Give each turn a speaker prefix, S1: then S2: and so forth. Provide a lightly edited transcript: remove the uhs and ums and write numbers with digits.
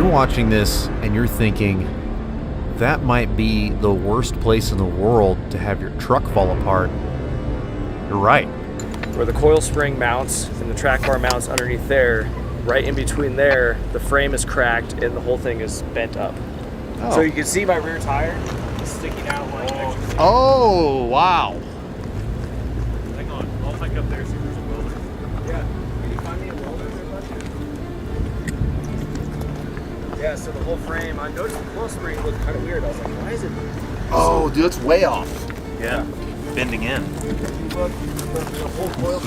S1: you're watching this and you're thinking, that might be the worst place in the world to have your truck fall apart, you're right.
S2: Where the coil spring mounts and the track bar mounts underneath there, right in between there, the frame is cracked and the whole thing is bent up.
S1: Oh.
S2: So you can see my rear tire sticking out like extra.
S1: Oh, wow.
S2: Hang on, I'll hike up there, see if there's a welder. Yeah, can you find me a welder there, bud? Yeah, so the whole frame, I noticed the coil spring looked kind of weird. I was like, why is it?
S1: Oh, dude, that's way off.
S3: Yeah, bending in.
S2: Look, the whole coil